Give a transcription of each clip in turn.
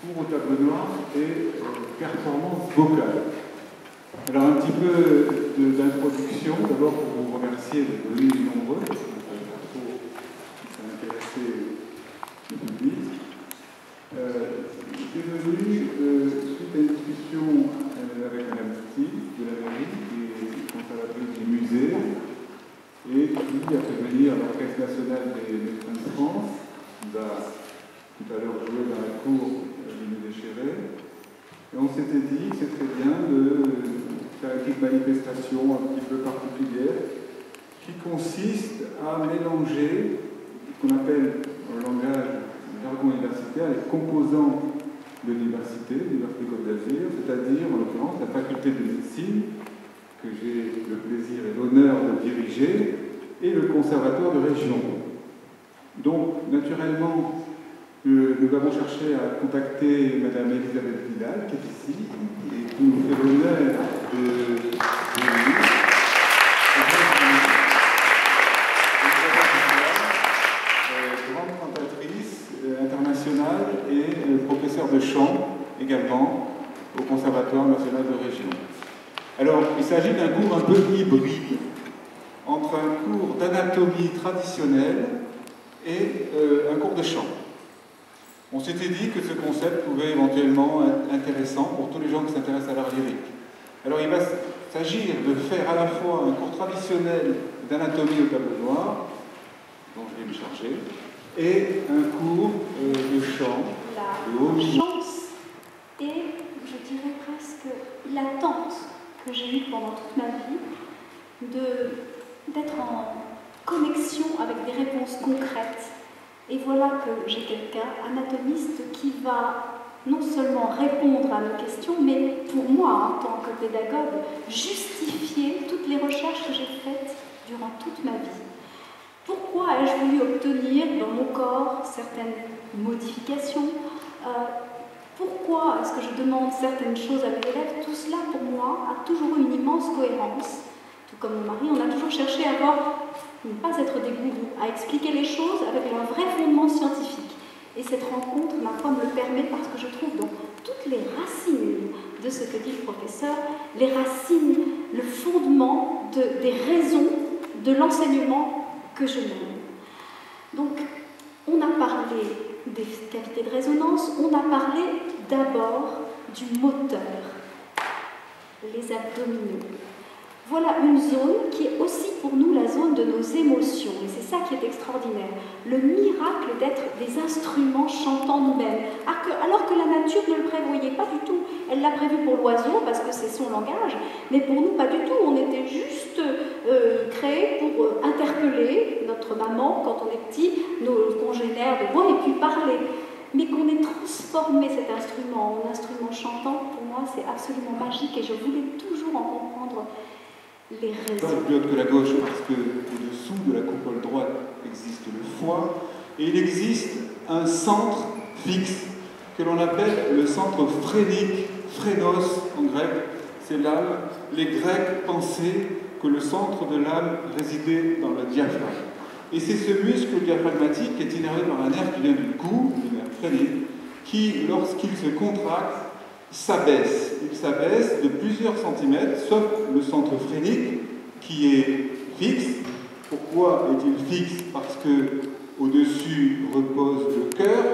cours au tableau noir et performance vocale. Alors un petit peu d'introduction, d'abord pour vous remercier d'être venus nombreux, ça a intéressé le public. Je suis venu suite à une discussion avec Mme Petit de la mairie, qui est conservatrice du musée, et qui a fait venir l'Orchestre national des médecins de France, qui va tout à l'heure jouer dans la cour du musée Chéret. Et on s'était dit que c'est très bien de faire une petite manifestation un petit peu particulière qui consiste à mélanger ce qu'on appelle dans le langage du jargon universitaire les composants de l'université Côte d'Azur, c'est-à-dire en l'occurrence la faculté de médecine que j'ai le plaisir et l'honneur de diriger et le conservatoire de région. Donc naturellement, nous avons cherché à contacter Madame Elisabeth Vidal, qui est ici, et qui nous fait l'honneur de grande cantatrice internationale et professeure de chant également au Conservatoire national de région. Alors, il s'agit d'un cours un peu hybride entre un cours d'anatomie traditionnelle et un cours de chant. On s'était dit que ce concept pouvait éventuellement être intéressant pour tous les gens qui s'intéressent à l'art lyrique. Alors il va s'agir de faire à la fois un cours traditionnel d'anatomie au tableau noir, dont je vais me charger, et un cours de chant. La chance et, je dirais presque, l'attente que j'ai eue pendant toute ma vie d'être en connexion avec des réponses concrètes. Et voilà que j'ai quelqu'un, anatomiste, qui va non seulement répondre à nos questions, mais pour moi, en tant que pédagogue, justifier toutes les recherches que j'ai faites durant toute ma vie. Pourquoi ai-je voulu obtenir dans mon corps certaines modifications? Pourquoi est-ce que je demande certaines choses à mes élèves? Tout cela, pour moi, a toujours eu une immense cohérence. Tout comme mon mari, on a toujours cherché à ne pas être des gourous, à expliquer les choses avec leur vrai fondement scientifique. Et cette rencontre, ma foi, me le permet parce que je trouve dans toutes les racines de ce que dit le professeur, les racines, le fondement des raisons de l'enseignement que je mène. Donc, on a parlé des cavités de résonance, on a parlé d'abord du moteur, les abdominaux. Voilà une zone qui est aussi pour nous la zone de nos émotions, et c'est ça qui est extraordinaire. Le miracle d'être des instruments chantants nous-mêmes, alors que la nature ne le prévoyait pas du tout. Elle l'a prévu pour l'oiseau parce que c'est son langage, mais pour nous pas du tout. On était juste créés pour interpeller notre maman quand on est petit, nos congénères de voix, et puis parler. Mais qu'on ait transformé cet instrument en instrument chantant, pour moi c'est absolument magique, et je voulais toujours en comprendre les raisons. Plus haute que la gauche, parce qu'au-dessous de la coupole droite existe le foie, et il existe un centre fixe que l'on appelle le centre phrénique, phrénos en grec, c'est l'âme. Les Grecs pensaient que le centre de l'âme résidait dans le diaphragme. Et c'est ce muscle diaphragmatique qui est innervé par un nerf qui vient du cou, le nerf phrénique, qui, lorsqu'il se contracte, s'abaisse. Il s'abaisse de plusieurs centimètres, sauf le centre phrénique qui est fixe. Pourquoi est-il fixe? Parce que au-dessus repose le cœur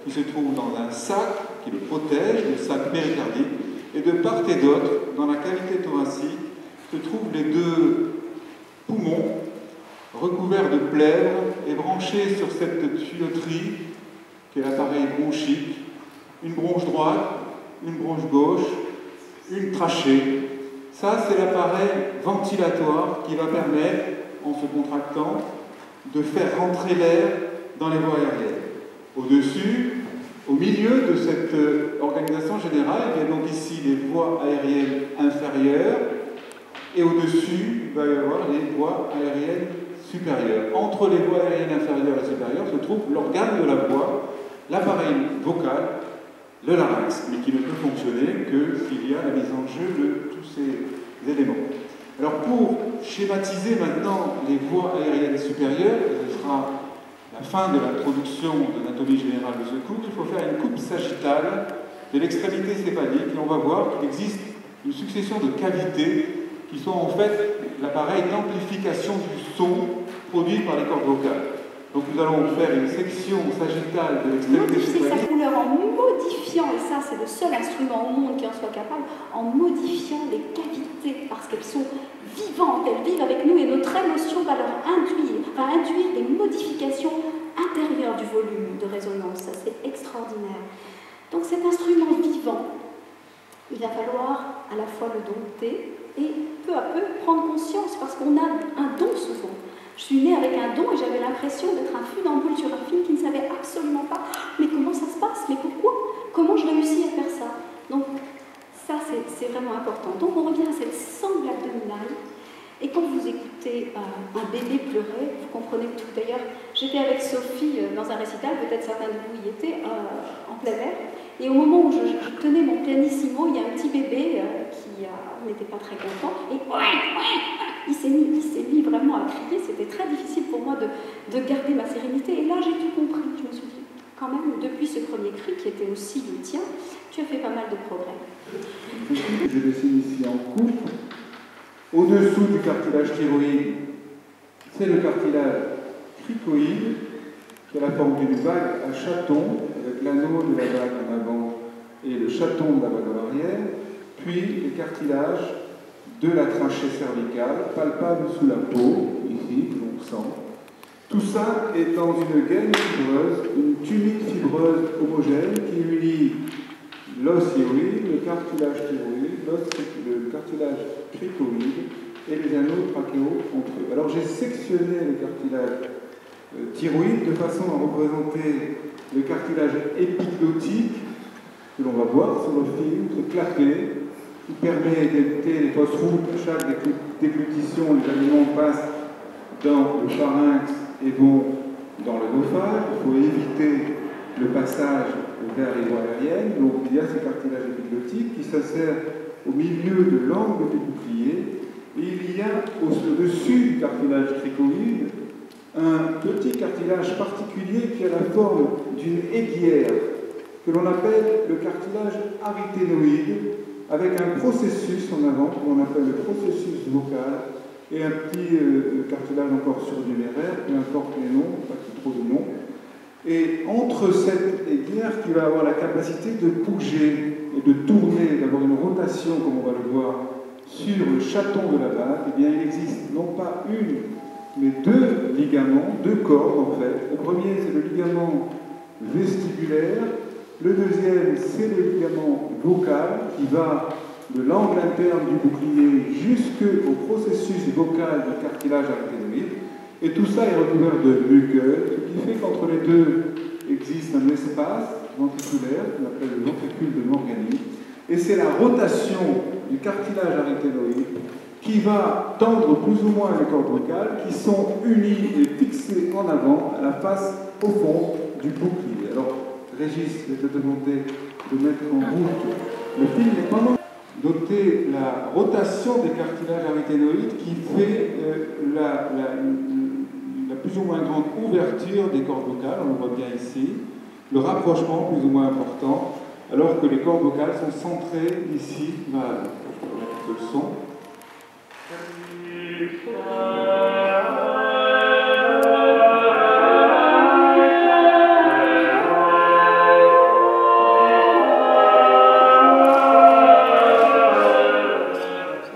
qui se trouve dans un sac qui le protège, le sac péricardique, et de part et d'autre, dans la cavité thoracique, se trouvent les deux poumons recouverts de plèvres et branchés sur cette tuyauterie qui est l'appareil bronchique, une bronche droite, une bronche gauche, une trachée. Ça, c'est l'appareil ventilatoire qui va permettre, en se contractant, de faire rentrer l'air dans les voies aériennes. Au-dessus, au milieu de cette organisation générale, il y a donc ici les voies aériennes inférieures, et au-dessus, il va y avoir les voies aériennes supérieures. Entre les voies aériennes inférieures et supérieures se trouve l'organe de la voix, l'appareil vocal, le larynx, mais qui ne peut fonctionner que s'il y a la mise en jeu de tous ces éléments. Alors pour schématiser maintenant les voies aériennes supérieures, ce sera la la fin de l'introduction de l'anatomie générale de ce cours, il faut faire une coupe sagittale de l'extrémité céphalique et on va voir qu'il existe une succession de cavités qui sont en fait l'appareil d'amplification du son produit par les cordes vocales. Donc nous allons faire une section sagittale de l'extrémité modifier céphalique. sa couleur en modifiant, et ça c'est le seul instrument au monde qui en soit capable, en modifiant les cavités, parce qu'elles sont vivantes, elles vivent avec nous et notre émotion va leur induire des modifications intérieures du volume de résonance. Ça c'est extraordinaire. Donc cet instrument vivant, il va falloir à la fois le dompter et peu à peu prendre conscience, parce qu'on a un don souvent. Je suis née avec un don et j'avais l'impression d'être un funambule sur un film qui ne savait absolument pas mais comment ça se passe, mais pourquoi, comment je réussis à faire ça. Donc ça c'est vraiment important. Donc on revient à cette sangle abdominale et quand vous écoutez un bébé pleurer, vous comprenez tout. D'ailleurs, j'étais avec Sophie dans un récital, peut-être certains de vous y étaient, en plein air, et au moment où je tenais mon pianissimo, il y a un petit bébé qui n'était pas très content et il s'est mis vraiment à crier. C'était très difficile pour moi de garder ma sérénité. Et là, j'ai tout compris. Je me suis dit, quand même, depuis ce premier cri, qui était aussi le tien, tu as fait pas mal de progrès. Je dessine ici en coupe. Au-dessous du cartilage thyroïde, c'est le cartilage cricoïde, qui a la forme d'une bague à chaton, avec l'anneau de la bague en avant et le chaton de la bague en arrière, puis les cartilages de la trachée cervicale, palpable sous la peau, ici, que l'on sent. Tout ça est dans une gaine fibreuse, une tunique fibreuse homogène qui unit l'os hyoïde, le cartilage thyroïde, le cartilage cricoïde et les anneaux trachéaux entre eux. Alors j'ai sectionné le cartilage thyroïde de façon à représenter le cartilage épiglottique que l'on va voir sur le film, ce clapet qui permet d'éviter les fausses routes. À chaque déglutition, les aliments passent dans le pharynx et vont dans l'œsophage. Il faut éviter le passage vers les voies aériennes. Donc il y a ce cartilage épiglotique qui s'insère au milieu de l'angle du bouclier. Et il y a au-dessus du cartilage cricoïde un petit cartilage particulier qui a la forme d'une aiguière que l'on appelle le cartilage aryténoïde, avec un processus en avant qu'on appelle le processus vocal et un petit cartilage encore surnuméraire, peu importe les noms, pas trop de noms. Et entre cette aiguière qui va avoir la capacité de bouger et de tourner, d'avoir une rotation, comme on va le voir, sur le chaton de la bague, eh bien il existe non pas une, mais deux ligaments, deux cordes en fait. Le premier, c'est le ligament vestibulaire. Le deuxième, c'est le ligament vocal qui va de l'angle interne du bouclier jusqu'au processus vocal du cartilage aryténoïde. Et tout ça est recouvert de muqueuse, ce qui fait qu'entre les deux existe un espace ventriculaire qu'on appelle le ventricule de Morgani. Et c'est la rotation du cartilage aryténoïde qui va tendre plus ou moins les cordes vocales qui sont unies et fixées en avant à la face au fond du bouclier. Alors, Régis, je vais te demander de mettre en route le film et pendant noter la rotation des cartilages aryténoïdes qui fait la plus ou moins grande ouverture des cordes vocales, on le voit bien ici, le rapprochement plus ou moins important, alors que les cordes vocales sont centrées ici, voilà, le son.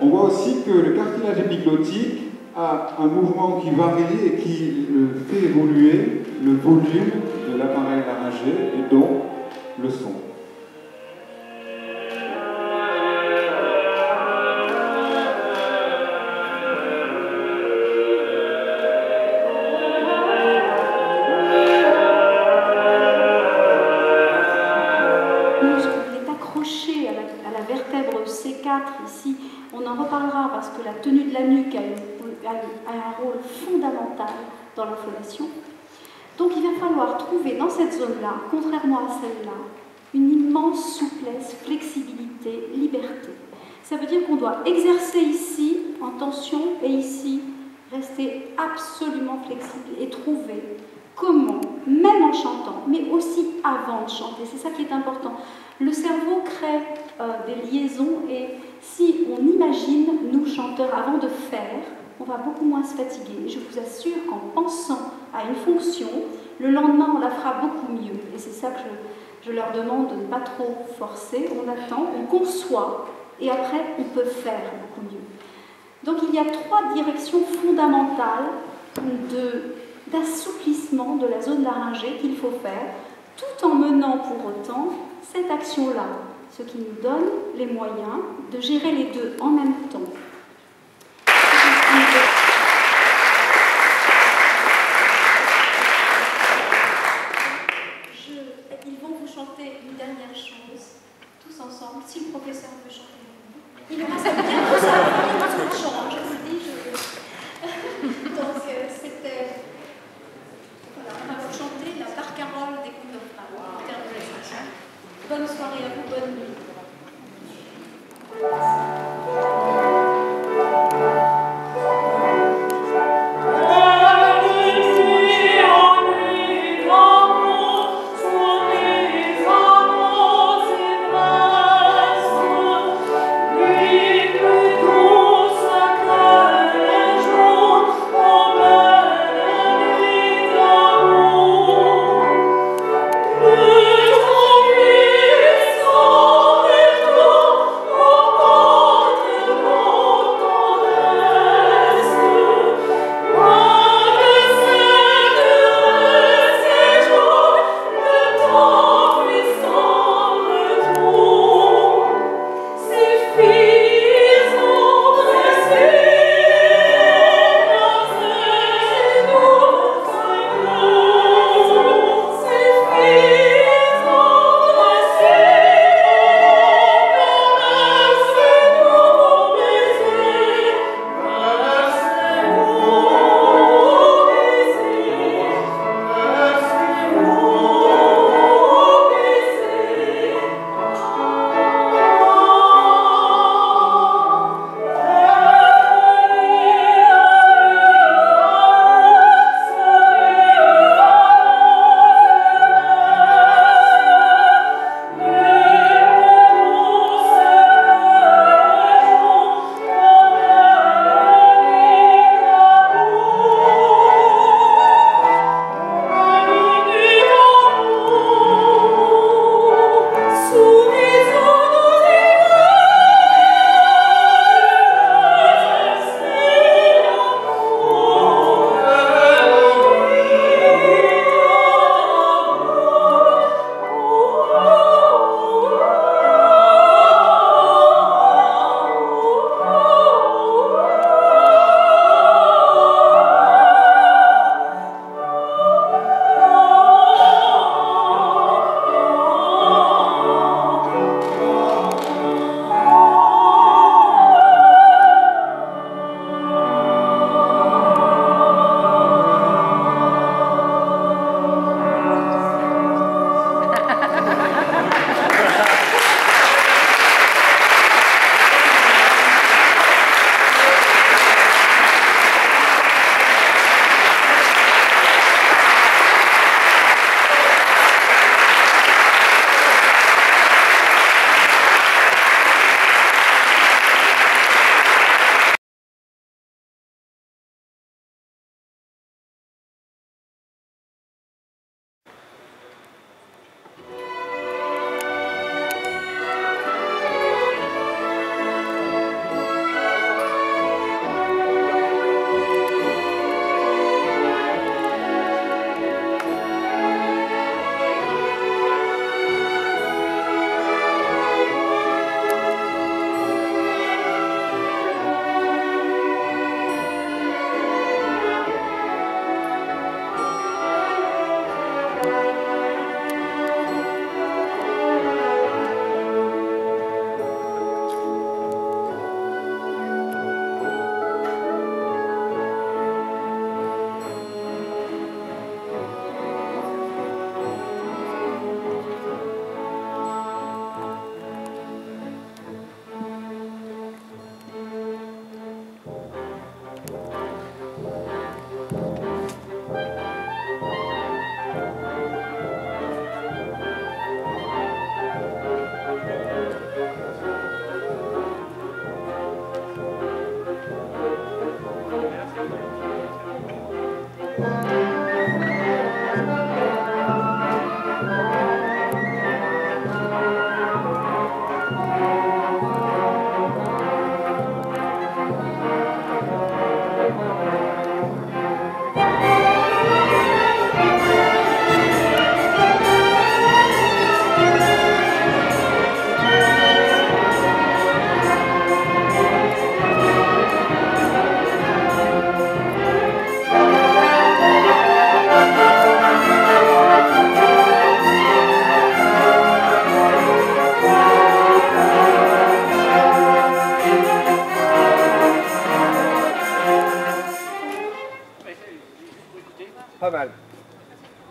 On voit aussi que le cartilage épiglottique a un mouvement qui varie et qui fait évoluer le volume de l'appareil laryngé et donc le son. Ici, on en reparlera parce que la tenue de la nuque a un rôle fondamental dans l'inflammation. Donc il va falloir trouver dans cette zone-là, contrairement à celle-là, une immense souplesse, flexibilité, liberté. Ça veut dire qu'on doit exercer ici en tension et ici rester absolument flexible et trouver comment, même en chantant, mais aussi avant de chanter. C'est ça qui est important. Le cerveau crée des liaisons et si on imagine, nous chanteurs, avant de faire, on va beaucoup moins se fatiguer. Et je vous assure qu'en pensant à une fonction, le lendemain, on la fera beaucoup mieux. Et c'est ça que je leur demande de ne pas trop forcer. On attend, on conçoit, et après, on peut faire beaucoup mieux. Donc, il y a 3 directions fondamentales d'assouplissement de la zone laryngée qu'il faut faire, tout en menant pour autant cette action-là, ce qui nous donne les moyens de gérer les deux en même temps. Ils vont vous chanter une dernière chose, tous ensemble, si le professeur veut chanter. Il reste bien tout ça, il reste un chant, je vous le dis. Donc c'était... Voilà, on va vous chanter la barcarolle des coups de frein. Bonne soirée à vous, bonne nuit. Sacra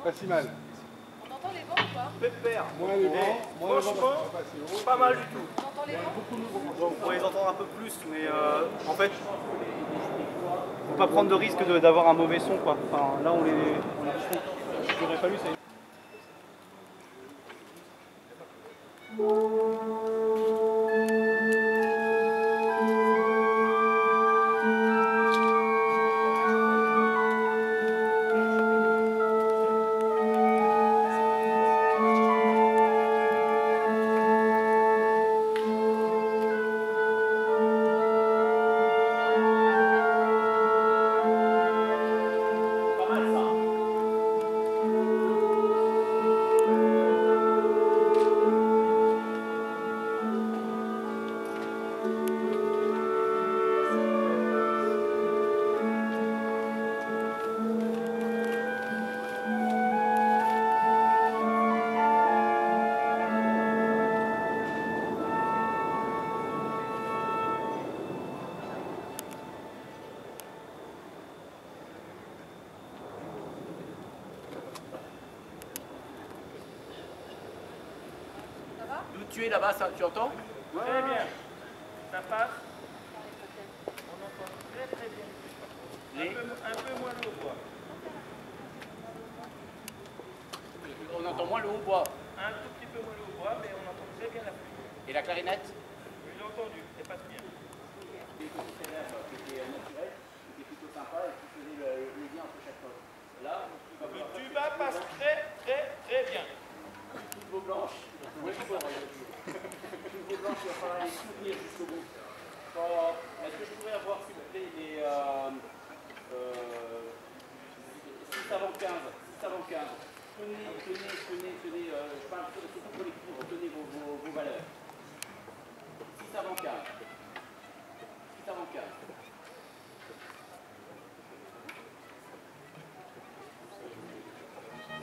Pas si mal. On entend les vents ou pas? Pépère. Moins les vents, moins Franchement, le pas mal du tout. On entend les vents? Bon, on pourrait les entendre un peu plus, mais en fait, faut pas prendre de risque d'avoir un mauvais son, quoi. Enfin, là, on les il aurait fallu ça. D'où tu es là-bas, ça, tu entends? Très bien. Ça passe. On entend très très bien. Un peu moins le haut-bois. On entend moins le hautbois. Un tout petit peu moins le haut-bois, mais on entend très bien la flûte. Et la clarinette? Je l'ai entendu, c'est pas bien. Des petits élèves qui étaient naturels, qui étaient plutôt sympas et qui faisaient le lien entre chaque note. Là, Le tuba passe très très très bien. toutes vos blanches. Oui, toutes vos blanches, il va falloir les soutenir jusqu'au bout. Est-ce que je pourrais avoir, s'il vous plaît, les 6 avant 15, 6 avant 15. Tenez, je parle surtout collectif, tenez vos valeurs. 6 avant 15. 6 avant 15.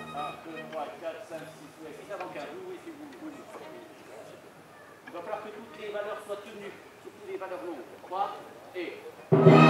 1, 2, 3, 4, 5, 6, 6 avant 15. Oui, c'est vous. Il va falloir que toutes les valeurs soient tenues, surtout les valeurs longues. 3 et...